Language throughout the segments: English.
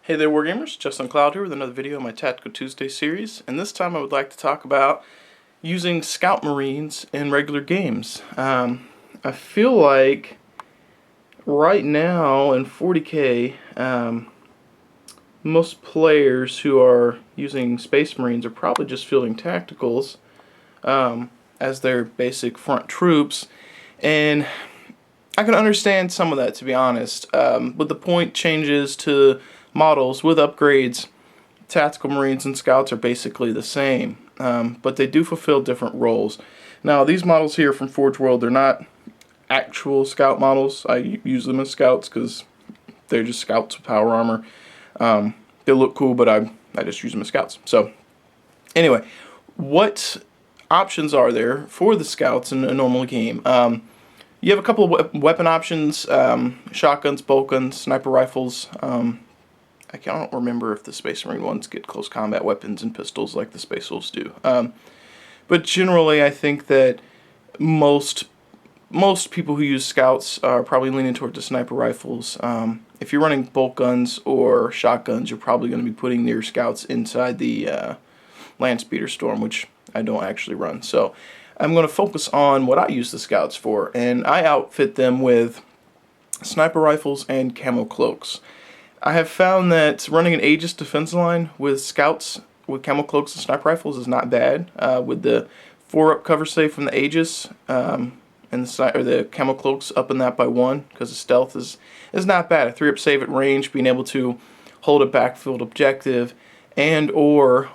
Hey there Wargamers, Jstncloud here with another video in my Tactical Tuesday series, and this time I would like to talk about using Scout Marines in regular games. I feel like right now in 40k, most players who are using Space Marines are probably just fielding tacticals as their basic front troops, and I can understand some of that, to be honest. With the point changes to models with upgrades, tactical marines and scouts are basically the same, but they do fulfill different roles. Now these models here from Forge World, they're not actual scout models. I use them as scouts because they're just scouts with power armor. They look cool, but I just use them as scouts. So anyway, what options are there for the scouts in a normal game? You have a couple of weapon options: shotguns, bolt guns, sniper rifles. I don't remember if the Space Marine ones get close combat weapons and pistols like the Space Wolves do. But generally, I think that most people who use scouts are probably leaning toward the sniper rifles. If you're running bolt guns or shotguns, you're probably going to be putting your scouts inside the land speeder storm, which I don't actually run. So I'm going to focus on what I use the scouts for, and I outfit them with sniper rifles and camo cloaks. I have found that running an Aegis defense line with scouts with camo cloaks and sniper rifles is not bad. With the 4-up cover save from the Aegis and the camo cloaks upping that by 1 because the stealth is not bad. A 3-up save at range, being able to hold a backfield objective and or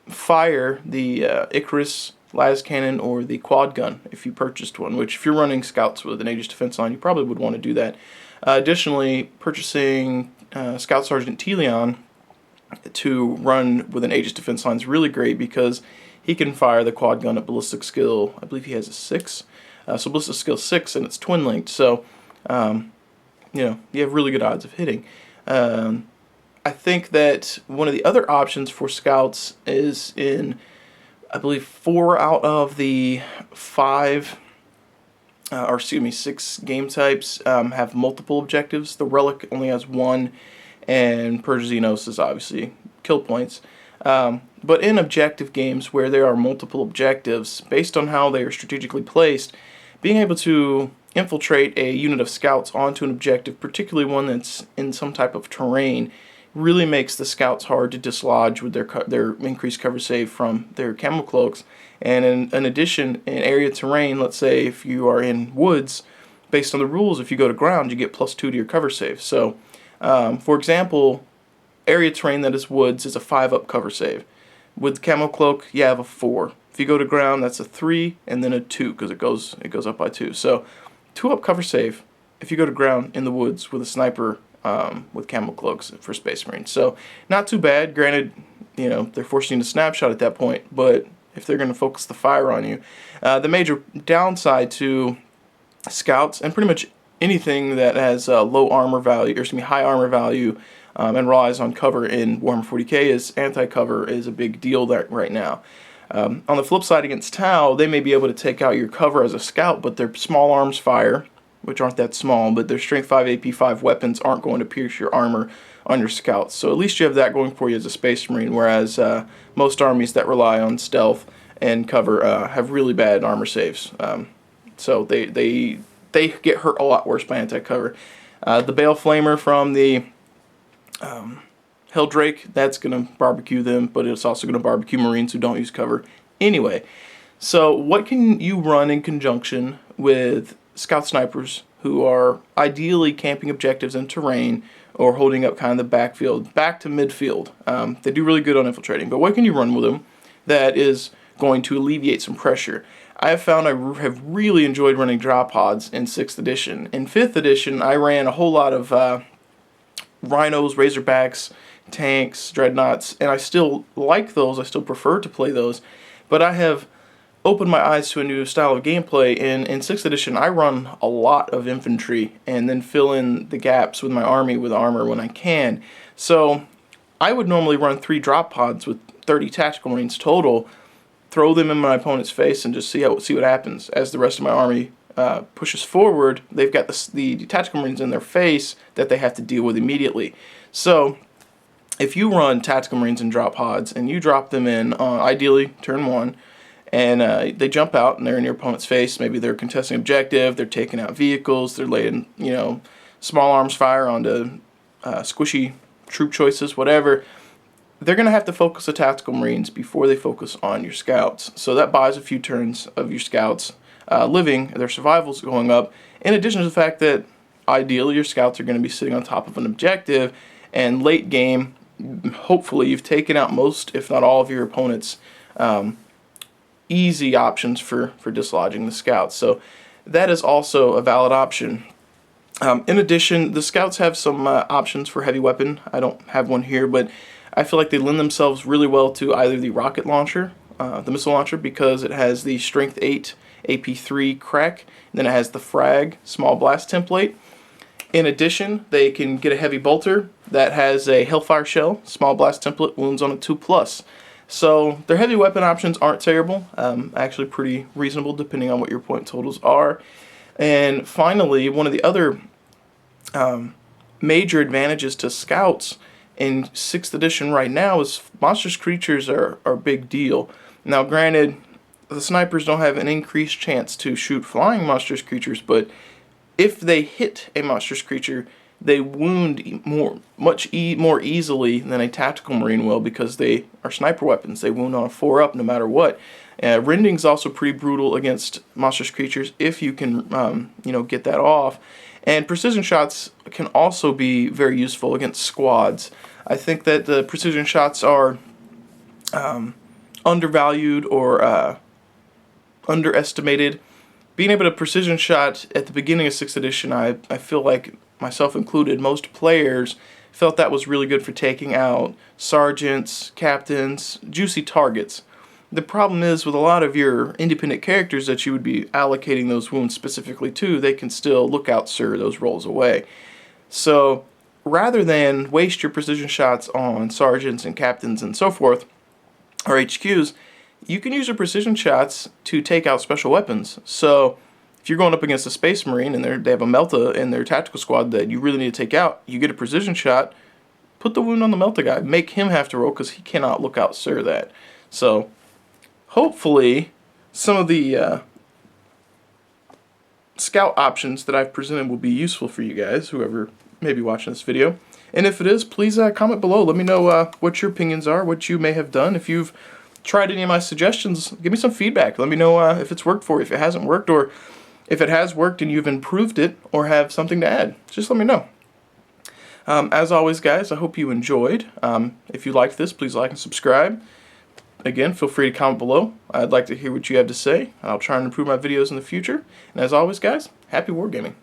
fire the Icarus las cannon or the quad gun if you purchased one, which if you're running scouts with an Aegis defense line, you probably would want to do that. Additionally, purchasing Scout Sergeant Telion to run with an Aegis defense line is really great because he can fire the quad gun at ballistic skill. I believe he has a 6, so ballistic skill 6, and it's twin linked. So you have really good odds of hitting. I think that one of the other options for scouts is in, I believe, 4 out of the 6 game types have multiple objectives. The Relic only has 1, and Purge Xenos is obviously kill points. But in objective games where there are multiple objectives, based on how they are strategically placed, being able to infiltrate a unit of scouts onto an objective, particularly one that's in some type of terrain, really makes the scouts hard to dislodge with their increased cover save from their camo cloaks. And in addition, in area terrain, let's say if you are in woods, based on the rules, if you go to ground, you get +2 to your cover save. So, for example, area terrain that is woods is a 5-up cover save. With camo cloak, you have a 4. If you go to ground, that's a 3 and then a 2 because it goes up by 2. So, 2-up cover save if you go to ground in the woods with a sniper with camo cloaks for Space Marines. So, not too bad. Granted, they're forcing you to snapshot at that point, but if they're going to focus the fire on you. The major downside to scouts and pretty much anything that has low armor value, or high armor value, and relies on cover in Warhammer 40k is anti-cover is a big deal right now. On the flip side, against Tau, they may be able to take out your cover as a scout, but their small arms fire, which aren't that small, but their strength 5 AP 5 weapons aren't going to pierce your armor on your scouts. So at least you have that going for you as a Space Marine, whereas most armies that rely on stealth and cover have really bad armor saves. So they get hurt a lot worse by anti-cover. The Bale Flamer from the Helldrake, that's going to barbecue them, but it's also going to barbecue Marines who don't use cover anyway. So what can you run in conjunction with scout snipers who are ideally camping objectives in terrain or holding up kind of the backfield, back to midfield? They do really good on infiltrating, but what can you run with them that is going to alleviate some pressure? I have found I have really enjoyed running drop pods in 6th edition. In 5th edition, I ran a whole lot of Rhinos, Razorbacks, tanks, Dreadnoughts, and I still like those. I still prefer to play those, but I have opened my eyes to a new style of gameplay. In 6th edition, I run a lot of infantry and then fill in the gaps with my army with armor when I can. So I would normally run 3 drop pods with 30 tactical marines total, throw them in my opponent's face, and just see what happens. As the rest of my army pushes forward, they've got the tactical marines in their face that they have to deal with immediately. So if you run Tactical Marines and drop pods, and you drop them in, ideally, turn 1, and they jump out and they're in your opponent's face, maybe they're contesting objective, they're taking out vehicles, they're laying, small arms fire onto squishy troop choices, whatever, they're going to have to focus the Tactical Marines before they focus on your scouts. So that buys a few turns of your scouts living, their survival's going up, in addition to the fact that ideally your scouts are going to be sitting on top of an objective, and late game, hopefully you've taken out most, if not all, of your opponent's easy options for dislodging the scouts. So that is also a valid option. In addition, the scouts have some options for heavy weapon. I don't have one here, but I feel like they lend themselves really well to either the rocket launcher, the missile launcher, because it has the Strength 8 AP3 crack, and then it has the frag small blast template. In addition, they can get a heavy bolter that has a Hellfire shell, small blast template, wounds on a 2+. So their heavy weapon options aren't terrible, actually pretty reasonable depending on what your point totals are. And finally, one of the other major advantages to scouts in 6th edition right now is monstrous creatures are a big deal. Now granted, the snipers don't have an increased chance to shoot flying monstrous creatures, but if they hit a monstrous creature, they wound much more easily than a Tactical Marine will, because they are sniper weapons. They wound on a 4-up no matter what. Rending's also pretty brutal against monstrous creatures if you can, get that off. And precision shots can also be very useful against squads. I think that the precision shots are undervalued or underestimated. Being able to precision shot at the beginning of 6th edition, I feel like, myself included, most players felt that was really good for taking out sergeants, captains, juicy targets. The problem is, with a lot of your independent characters that you would be allocating those wounds specifically to, they can still look out sir those rolls away. So rather than waste your precision shots on sergeants and captains and so forth, or HQs, you can use your precision shots to take out special weapons. So if you're going up against a Space Marine and they have a Melta in their tactical squad that you really need to take out, you get a precision shot, put the wound on the Melta guy, make him have to roll because he cannot look out sir that. So hopefully some of the scout options that I've presented will be useful for you guys, whoever may be watching this video. And if it is, please comment below. Let me know what your opinions are, what you may have done. If you've tried any of my suggestions, give me some feedback. Let me know if it's worked for you, if it hasn't worked, or if it has worked and you've improved it or have something to add. Just let me know. As always, guys, I hope you enjoyed. If you liked this, please like and subscribe. Again, feel free to comment below. I'd like to hear what you have to say. I'll try and improve my videos in the future. And as always, guys, happy wargaming.